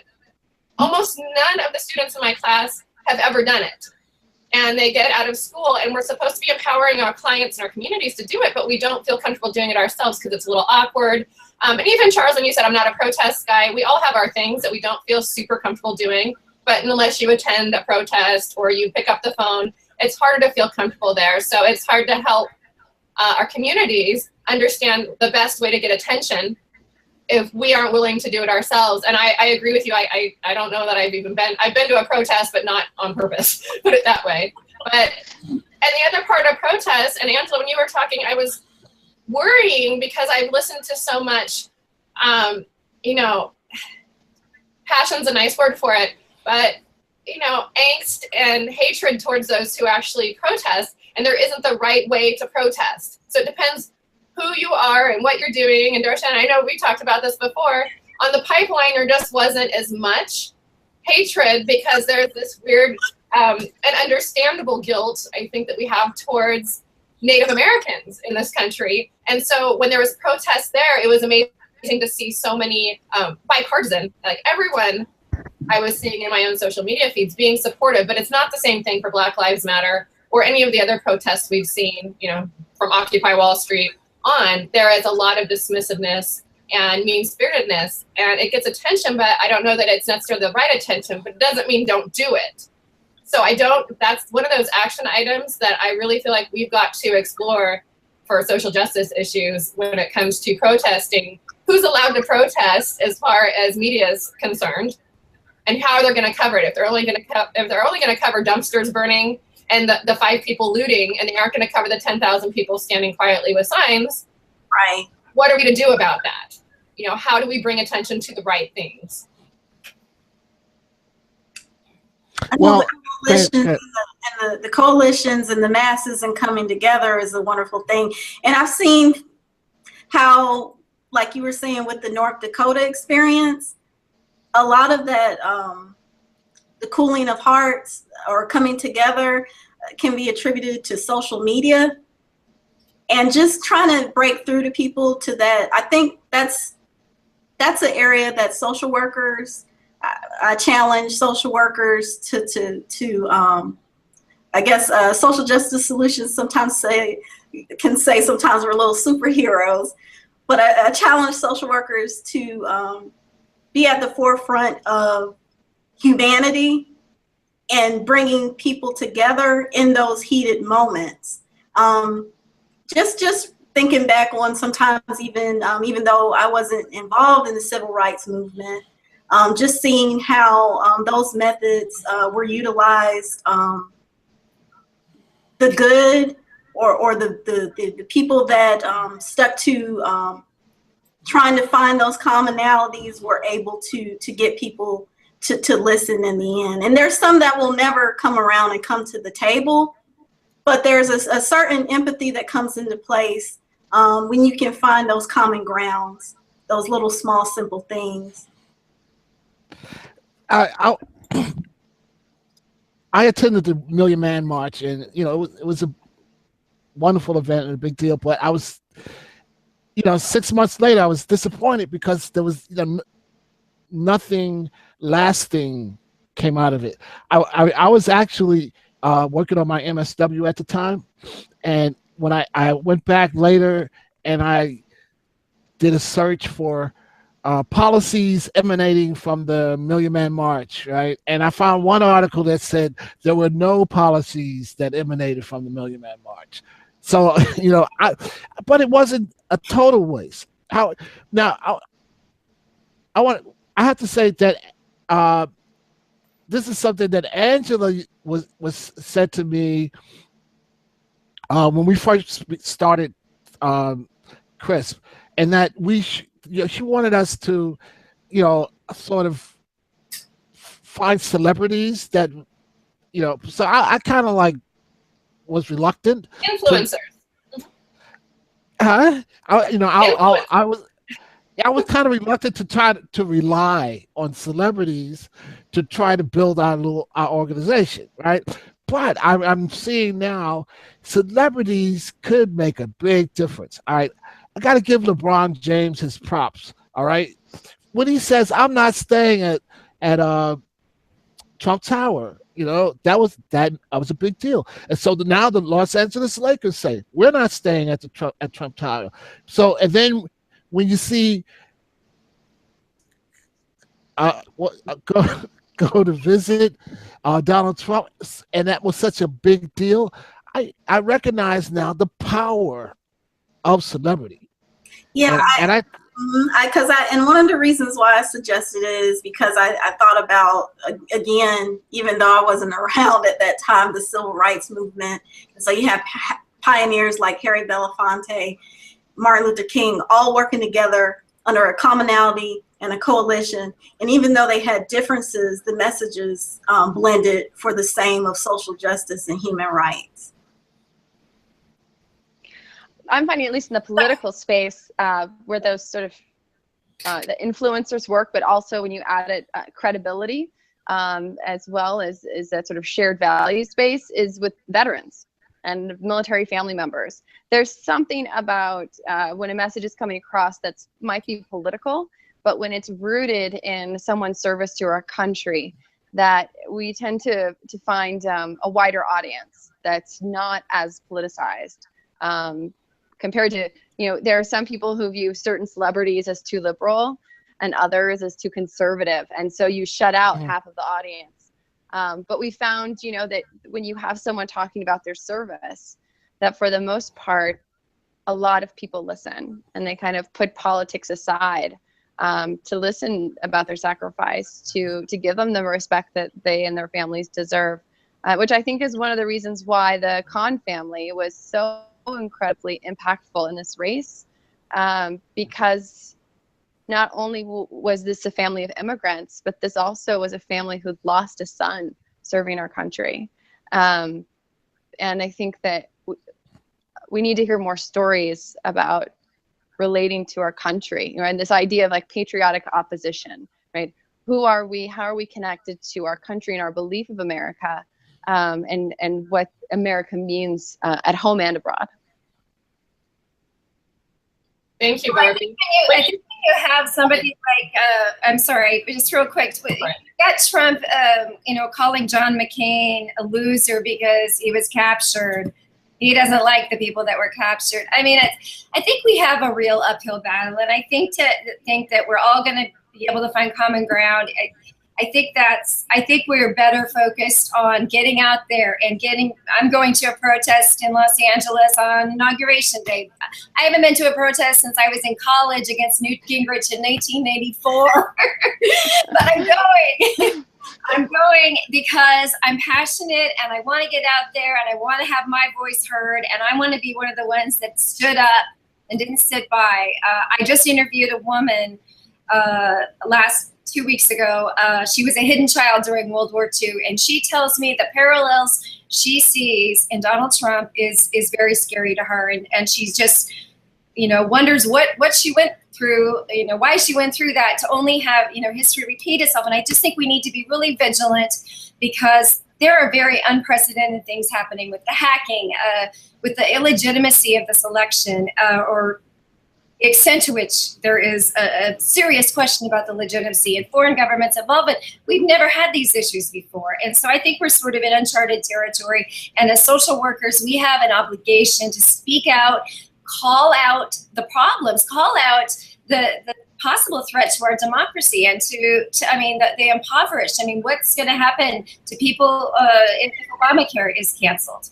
almost none of the students in my class have ever done it. And they get out of school, and we're supposed to be empowering our clients and our communities to do it, but we don't feel comfortable doing it ourselves because it's a little awkward. And even Charles, when you said I'm not a protest guy, we all have our things that we don't feel super comfortable doing, but unless you attend a protest or you pick up the phone, it's harder to feel comfortable there. So it's hard to help our communities understand the best way to get attention if we aren't willing to do it ourselves. And I agree with you. I don't know that I've been to a protest, but not on purpose, put it that way. But, and the other part of protest, and Angela, when you were talking, I was worrying because I've listened to so much, you know, passion's a nice word for it, but, you know, angst and hatred towards those who actually protest, and there isn't the right way to protest. So it depends who you are and what you're doing. And Darshan, I know we talked about this before, on the pipeline there just wasn't as much hatred because there's this weird and understandable guilt, I think, that we have towards Native Americans in this country. And so when there was protests there, it was amazing to see so many bipartisan, like everyone I was seeing in my own social media feeds being supportive, but it's not the same thing for Black Lives Matter or any of the other protests we've seen, you know, from Occupy Wall Street on. There is a lot of dismissiveness and mean-spiritedness, and it gets attention, but I don't know that it's necessarily the right attention, but it doesn't mean don't do it. So that's one of those action items that I really feel like we've got to explore for social justice issues when it comes to protesting. Who's allowed to protest as far as media is concerned, and how are they going to cover it? If they're only going to cover dumpsters burning and the 5 people looting, and they aren't going to cover the 10,000 people standing quietly with signs, Right. what are we going to do about that? You know, how do we bring attention to the right things? Well, the coalitions and the masses and coming together is a wonderful thing. And I've seen how, like you were saying with the North Dakota experience, a lot of that, the cooling of hearts or coming together can be attributed to social media, and just trying to break through to people to that. I think that's an area that social workers, I challenge social workers to I guess social justice solutions sometimes can say sometimes we're little superheroes, but I challenge social workers to be at the forefront of humanity and bringing people together in those heated moments. Just thinking back on sometimes even though I wasn't involved in the civil rights movement, just seeing how those methods were utilized, the good or the people that stuck to trying to find those commonalities were able to get people to listen in the end. And there's some that will never come around and come to the table, but there's a certain empathy that comes into place when you can find those common grounds, those little small simple things. I attended the Million Man March, and you know it was a wonderful event and a big deal. But I was, 6 months later, I was disappointed because there was nothing lasting came out of it. I was actually working on my MSW at the time, and when I went back later and I did a search for policies emanating from the Million Man March, right? And I found one article that said there were no policies that emanated from the Million Man March. So, but it wasn't a total waste. I have to say that this is something that Angela was said to me when we first started CRISP, and that she wanted us to, sort of find celebrities that, so I kind of like was reluctant. Influencers. I Influencers. I was kind of reluctant to try to rely on celebrities to try to build our organization, right? But I'm seeing now celebrities could make a big difference. All right, I got to give LeBron James his props. All right, when he says I'm not staying at Trump Tower, that was a big deal. And so now the Los Angeles Lakers say we're not staying at Trump Tower. So and then when you see go to visit Donald Trump, and that was such a big deal, I recognize now the power of celebrity. Yeah, and one of the reasons why I suggested it is because I thought about, again, even though I wasn't around at that time, the civil rights movement. And so you have pioneers like Harry Belafonte, Martin Luther King, all working together under a commonality and a coalition. And even though they had differences, the messages blended for the same of social justice and human rights. I'm finding, at least in the political space, where those sort of the influencers work, but also when you add it credibility, as well as that sort of shared value space, is with veterans and military family members. There's something about when a message is coming across that might be political, but when it's rooted in someone's service to our country, that we tend to find a wider audience that's not as politicized. Compared to, there are some people who view certain celebrities as too liberal and others as too conservative. And so you shut out half of the audience. But we found, that when you have someone talking about their service, that for the most part, a lot of people listen, and they kind of put politics aside to listen about their sacrifice, to give them the respect that they and their families deserve, which I think is one of the reasons why the Khan family was so incredibly impactful in this race, because not only was this a family of immigrants, but this also was a family who'd lost a son serving our country. And I think that we need to hear more stories about relating to our country, and this idea of like patriotic opposition, right? Who are we? How are we connected to our country and our belief of America, and what America means at home and abroad? Thank you, Barbie. I think you have somebody like, I'm sorry, but just real quick, you got Trump, calling John McCain a loser because he was captured. He doesn't like the people that were captured. I mean, I think we have a real uphill battle, and I think that we're all going to be able to find common ground. I think we're better focused on getting out there and I'm going to a protest in Los Angeles on Inauguration Day. I haven't been to a protest since I was in college against Newt Gingrich in 1984, but I'm going. I'm going because I'm passionate, and I want to get out there, and I want to have my voice heard, and I want to be one of the ones that stood up and didn't sit by. I just interviewed a woman 2 weeks ago. She was a hidden child during World War II, and she tells me the parallels she sees in Donald Trump is very scary to her, and she's just, wonders what she went through, why she went through that, to only have, history repeat itself. And I just think we need to be really vigilant, because there are very unprecedented things happening with the hacking, with the illegitimacy of this election, or the extent to which there is a serious question about the legitimacy and foreign governments' involvement. We've never had these issues before. And so I think we're sort of in uncharted territory. And as social workers, we have an obligation to speak out, call out the problems, call out the possible threat to our democracy, and to the impoverished. I mean, what's going to happen to people if Obamacare is canceled?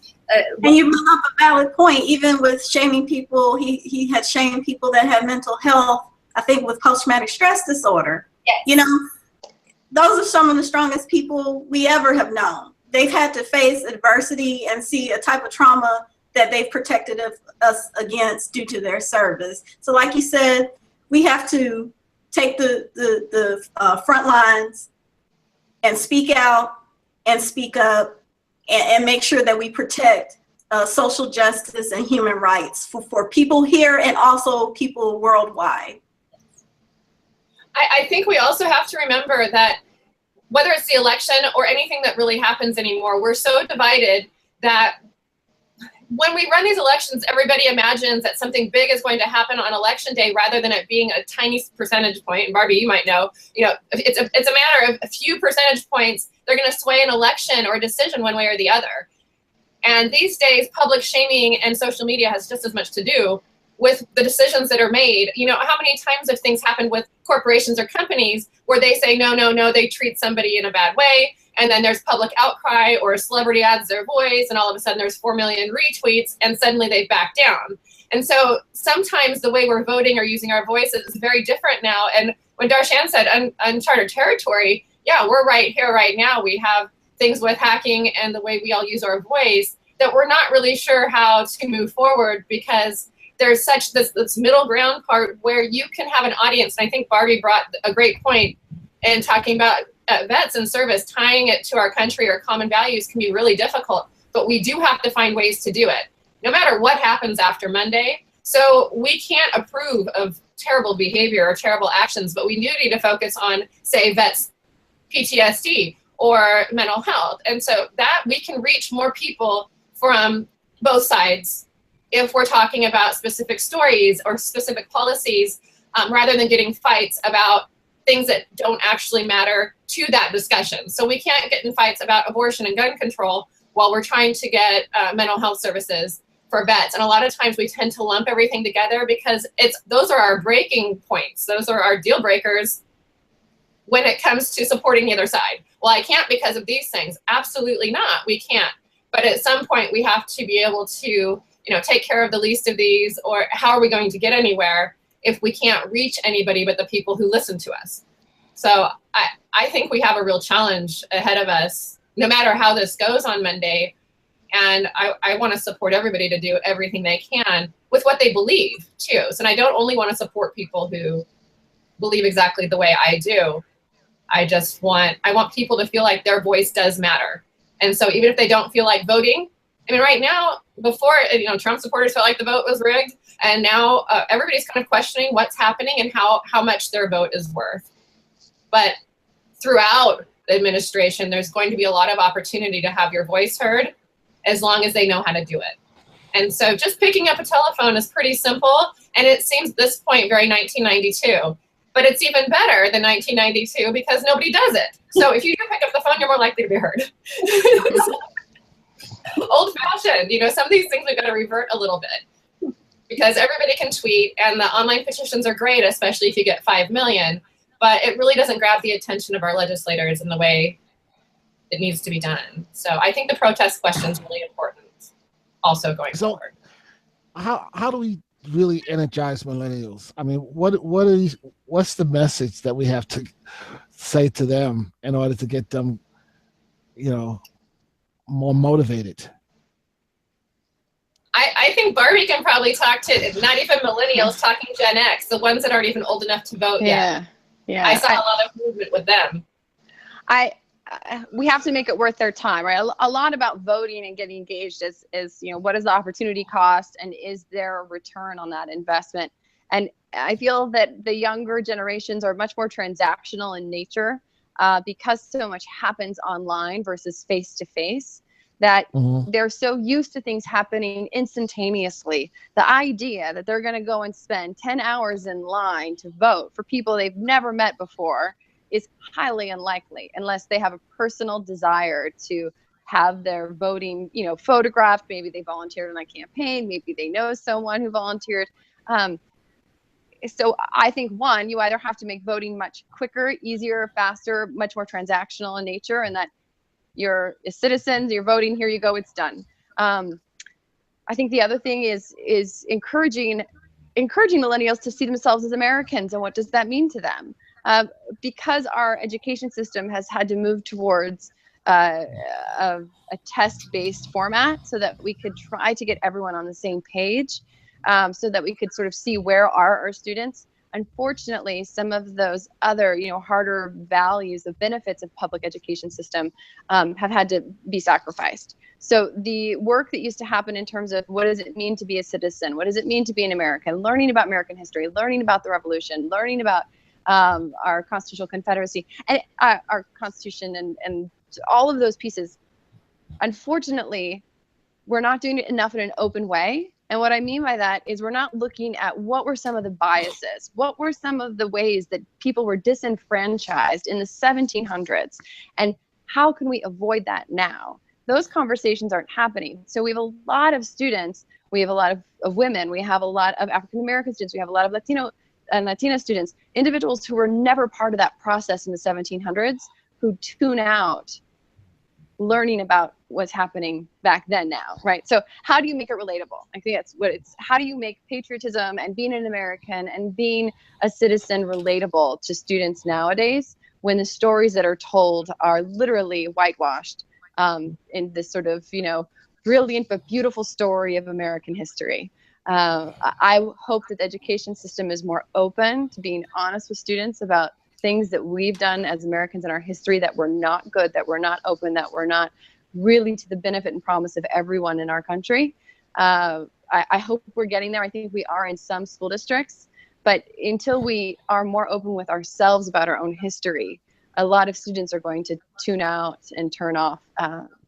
And you bring up a valid point. Even with shaming people, he had shamed people that have mental health, I think with post-traumatic stress disorder. Yes. Those are some of the strongest people we ever have known. They've had to face adversity and see a type of trauma that they've protected us against due to their service. So like you said, we have to take the front lines and speak out and speak up and make sure that we protect social justice and human rights for people here and also people worldwide. I think we also have to remember that whether it's the election or anything that really happens anymore, we're so divided that when we run these elections, everybody imagines that something big is going to happen on election day rather than it being a tiny percentage point. And Barbie, you might know, it's a matter of a few percentage points. They're going to sway an election or a decision one way or the other. And these days, public shaming and social media has just as much to do with the decisions that are made. You know, how many times have things happened with corporations or companies where they say, no, no, no, they treat somebody in a bad way. And then there's public outcry or a celebrity adds their voice and all of a sudden there's 4 million retweets and suddenly they back down. And so sometimes the way we're voting or using our voices is very different now. And when Darshan said uncharted territory, yeah, we're right here, right now. We have things with hacking and the way we all use our voice that we're not really sure how to move forward because there's such this middle ground part where you can have an audience. And I think Barbie brought a great point in talking about vets and service, tying it to our country or common values can be really difficult, but we do have to find ways to do it, no matter what happens after Monday. So we can't approve of terrible behavior or terrible actions, but we do need to focus on, say, vets PTSD or mental health. And so that we can reach more people from both sides if we're talking about specific stories or specific policies, rather than getting fights about things that don't actually matter to that discussion. So we can't get in fights about abortion and gun control while we're trying to get mental health services for vets. And a lot of times we tend to lump everything together because those are our breaking points. Those are our deal breakers when it comes to supporting the other side. Well, I can't because of these things. Absolutely not, we can't. But at some point we have to be able to take care of the least of these, or how are we going to get anywhere if we can't reach anybody but the people who listen to us? So I think we have a real challenge ahead of us, no matter how this goes on Monday. And I want to support everybody to do everything they can with what they believe too. So I don't only want to support people who believe exactly the way I do. I want people to feel like their voice does matter. And so even if they don't feel like voting, I mean, right now, before, Trump supporters felt like the vote was rigged, and now everybody's kind of questioning what's happening and how much their vote is worth. But throughout the administration, there's going to be a lot of opportunity to have your voice heard as long as they know how to do it. And so just picking up a telephone is pretty simple, and it seems at this point very 1992. But it's even better than 1992 because nobody does it. So if you do pick up the phone, you're more likely to be heard. Old-fashioned, some of these things we've got to revert a little bit because everybody can tweet and the online petitions are great, especially if you get 5 million, but it really doesn't grab the attention of our legislators in the way it needs to be done. So I think the protest question is really important also going forward. How do we really energize millennials? I mean, what's the message that we have to say to them in order to get them, more motivated? I think Barbie can probably talk to not even millennials, talking Gen X, the ones that aren't even old enough to vote yet. Yeah. I saw a lot of movement with them. We have to make it worth their time, right? A lot about voting and getting engaged is what is the opportunity cost and is there a return on that investment? And I feel that the younger generations are much more transactional in nature because so much happens online versus face to face, that they're so used to things happening instantaneously. The idea that they're going to go and spend 10 hours in line to vote for people they've never met before is highly unlikely unless they have a personal desire to have their voting, photographed. Maybe they volunteered on a campaign. Maybe they know someone who volunteered. So I think, one, you either have to make voting much quicker, easier, faster, much more transactional in nature, and that you're citizens, you're voting, here you go, it's done. I think the other thing is encouraging millennials to see themselves as Americans, and what does that mean to them? Because our education system has had to move towards a test-based format so that we could try to get everyone on the same page, so that we could sort of see where are our students. Unfortunately, some of those other, harder values, the benefits of public education system have had to be sacrificed. So the work that used to happen in terms of what does it mean to be a citizen, what does it mean to be an American, learning about American history, learning about the Revolution, learning about our constitutional confederacy, and our Constitution, and all of those pieces, unfortunately, we're not doing it enough in an open way. And what I mean by that is we're not looking at what were some of the biases, what were some of the ways that people were disenfranchised in the 1700s, and how can we avoid that now? Those conversations aren't happening. So we have a lot of students, we have a lot of women, we have a lot of African American students, we have a lot of Latino and Latina students, individuals who were never part of that process in the 1700s, who tune out learning about what's happening back then now, right? So how do you make it relatable? I think that's what it's, how do you make patriotism and being an American and being a citizen relatable to students nowadays when the stories that are told are literally whitewashed in this sort of, brilliant but beautiful story of American history. I hope that the education system is more open to being honest with students about things that we've done as Americans in our history that were not good, that were not open, that were not really to the benefit and promise of everyone in our country. I hope we're getting there. I think we are in some school districts, but until we are more open with ourselves about our own history, a lot of students are going to tune out and turn off,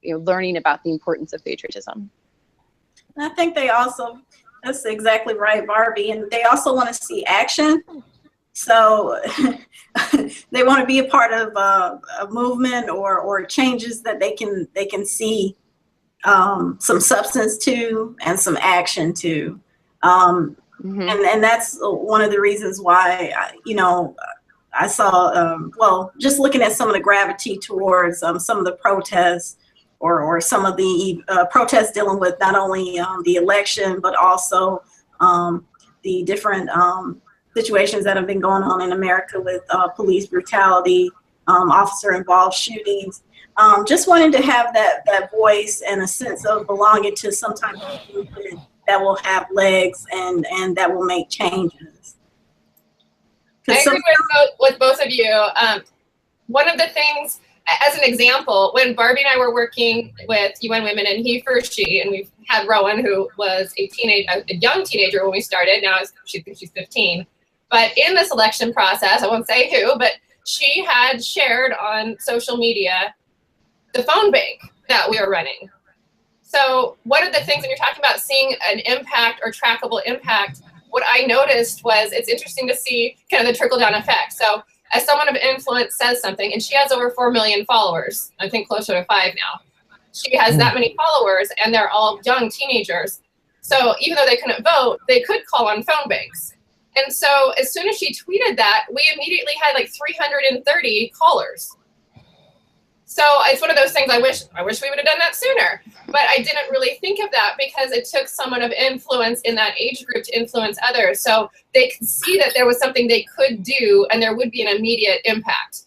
learning about the importance of patriotism. I think they also, that's exactly right, Barbie, and they also want to see action. So they want to be a part of a movement or changes that they can see some substance to and some action to. And that's one of the reasons why, I saw, just looking at some of the gravity towards some of the protests or some of the protests dealing with not only the election, but also the different situations that have been going on in America with police brutality, officer-involved shootings. Just wanting to have that voice and a sense of belonging to some type of movement that will have legs and that will make changes. I agree with both of you. One of the things, as an example, when Barbie and I were working with UN Women and He for She, and we've had Rowan, who was a young teenager when we started. Now she's 15. But in this election process, I won't say who, but she had shared on social media the phone bank that we were running. So one of the things when you're talking about seeing an impact or trackable impact, what I noticed was it's interesting to see kind of the trickle-down effect. So as someone of influence says something, and she has over 4 million followers, I think closer to 5 now. She has that many followers, and they're all young teenagers. So even though they couldn't vote, they could call on phone banks. And so as soon as she tweeted that, we immediately had like 330 callers. So it's one of those things I wish we would have done that sooner. But I didn't really think of that because it took someone of influence in that age group to influence others. So they could see that there was something they could do and there would be an immediate impact.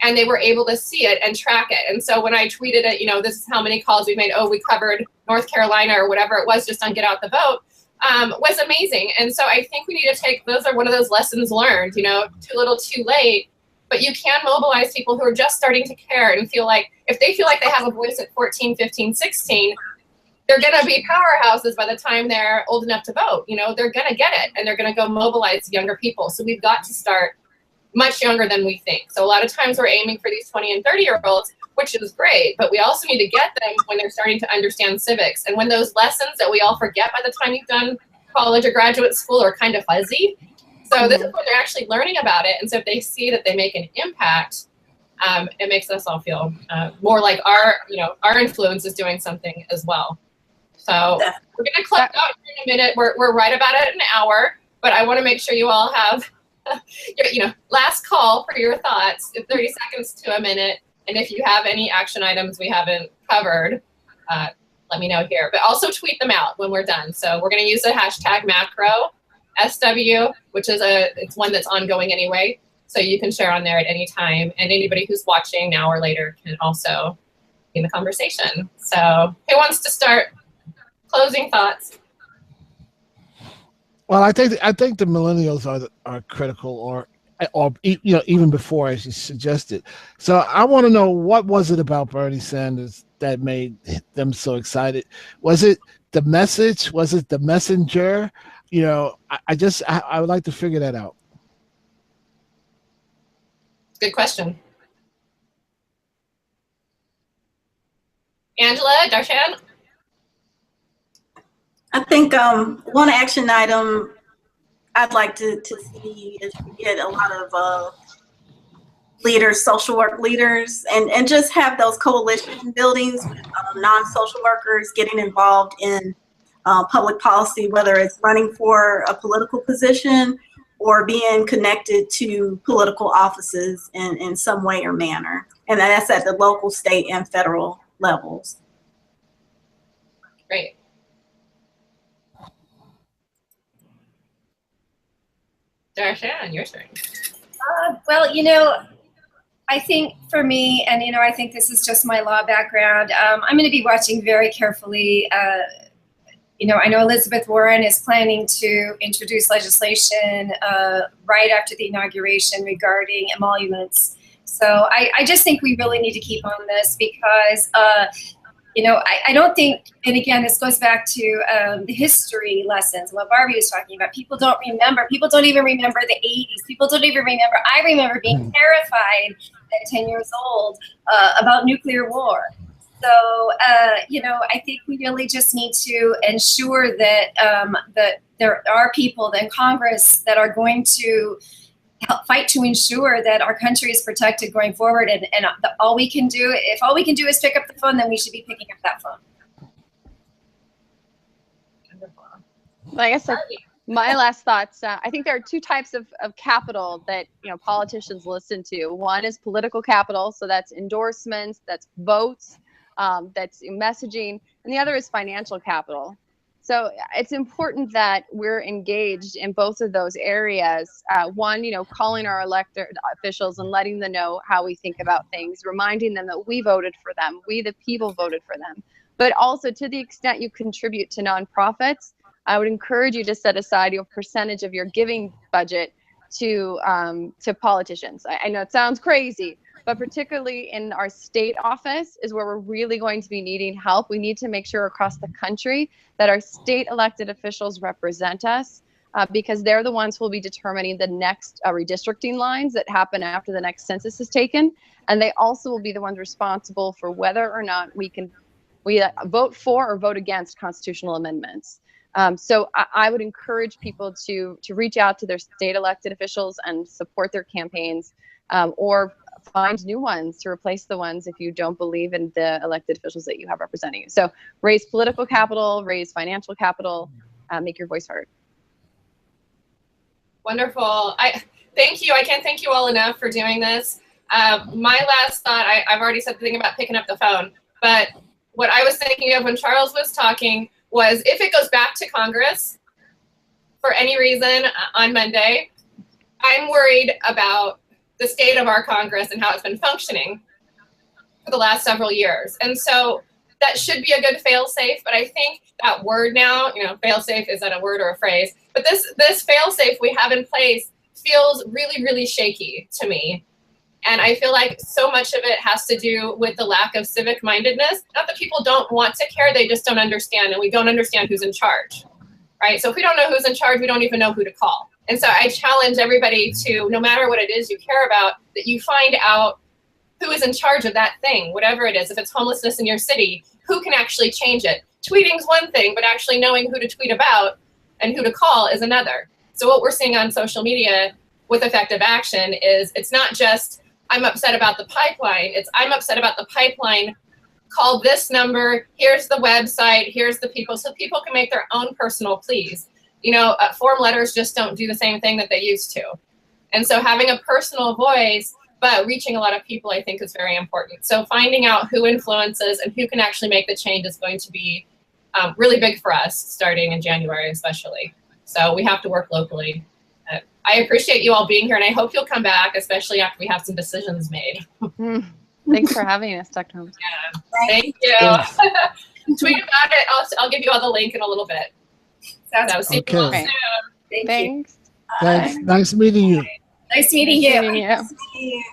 And they were able to see it and track it. And so when I tweeted it, this is how many calls we made. Oh, we covered North Carolina or whatever it was just on Get Out the Vote. Was amazing. And so I think we need to take, those are one of those lessons learned, too little, too late. But you can mobilize people who are just starting to care and feel like, if they feel like they have a voice at 14, 15, 16, they're going to be powerhouses by the time they're old enough to vote. They're going to get it and they're going to go mobilize younger people. So we've got to start much younger than we think. So a lot of times we're aiming for these 20 and 30-year-olds, which is great, but we also need to get them when they're starting to understand civics. And when those lessons that we all forget by the time you've done college or graduate school are kind of fuzzy. So this is when they're actually learning about it. And so if they see that they make an impact, it makes us all feel more like our influence is doing something as well. So we're going to close out in a minute. We're right about at an hour, but I want to make sure you all have last call for your thoughts, 30 seconds to a minute. And if you have any action items we haven't covered, let me know here. But also tweet them out when we're done. So we're going to use the hashtag macro SW, which is it's one that's ongoing anyway. So you can share on there at any time. And anybody who's watching now or later can also the conversation. So who wants to start? Closing thoughts. Well, I think the millennials are critical, or even before, as you suggested. So I want to know, what was it about Bernie Sanders that made them so excited? Was it the message? Was it the messenger? I would like to figure that out. Good question. Angela, Darshan? I think one action item I'd like to see is to get a lot of leaders, social work leaders, and just have those coalition buildings with non-social workers getting involved in public policy, whether it's running for a political position or being connected to political offices in some way or manner. And that's at the local, state, and federal levels. Great. Darshan, your turn. Well, I think for me, and I think this is just my law background, I'm going to be watching very carefully. I know Elizabeth Warren is planning to introduce legislation right after the inauguration regarding emoluments. So I just think we really need to keep on this because, I don't think, and again, this goes back to the history lessons, what Barbie was talking about. People don't remember. People don't even remember the 80s. People don't even remember. I remember being terrified at 10 years old about nuclear war. So, I think we really just need to ensure that that there are people in Congress that are going to help fight to ensure that our country is protected going forward. And all we can do, if all we can do is pick up the phone, then we should be picking up that phone. Like I said, my last thoughts, I think there are two types of capital that politicians listen to. One is political capital, so that's endorsements, that's votes, that's messaging, and the other is financial capital. So it's important that we're engaged in both of those areas. One, calling our elected officials and letting them know how we think about things, reminding them that we voted for them, we the people voted for them. But also, to the extent you contribute to nonprofits, I would encourage you to set aside your percentage of your giving budget to politicians. I know it sounds crazy, but particularly in our state office is where we're really going to be needing help. We need to make sure across the country that our state elected officials represent us because they're the ones who will be determining the next redistricting lines that happen after the next census is taken. And they also will be the ones responsible for whether or not we vote for or vote against constitutional amendments. So I would encourage people to reach out to their state elected officials and support their campaigns, or find new ones to replace the ones if you don't believe in the elected officials that you have representing you. So raise political capital, raise financial capital, make your voice heard. Wonderful. Thank you. I can't thank you all enough for doing this. My last thought, I've already said the thing about picking up the phone, but what I was thinking of when Charles was talking was if it goes back to Congress for any reason on Monday, I'm worried about the state of our Congress and how it's been functioning for the last several years. And so that should be a good fail-safe, but I think that word now, fail-safe, is that a word or a phrase? But this fail-safe we have in place feels really, really shaky to me. And I feel like so much of it has to do with the lack of civic mindedness. Not that people don't want to care, they just don't understand, and we don't understand who's in charge, right? So if we don't know who's in charge, we don't even know who to call. And so I challenge everybody to, no matter what it is you care about, that you find out who is in charge of that thing, whatever it is. If it's homelessness in your city, who can actually change it? Tweeting's one thing, but actually knowing who to tweet about and who to call is another. So what we're seeing on social media with effective action is it's not just, I'm upset about the pipeline. It's, I'm upset about the pipeline. Call this number. Here's the website. Here's the people. So people can make their own personal pleas. Form letters just don't do the same thing that they used to. And so having a personal voice, but reaching a lot of people, I think is very important. So finding out who influences and who can actually make the change is going to be really big for us starting in January, especially. So we have to work locally. I appreciate you all being here, and I hope you'll come back, especially after we have some decisions made. Thanks for having us, Dr. Holmes. Yeah. Thank you. Thanks. Tweet about it. I'll give you all the link in a little bit. So see you all Okay. soon. Thank you. Thanks. Thanks. Nice meeting you. Nice meeting you. Meeting you. Nice to meet you.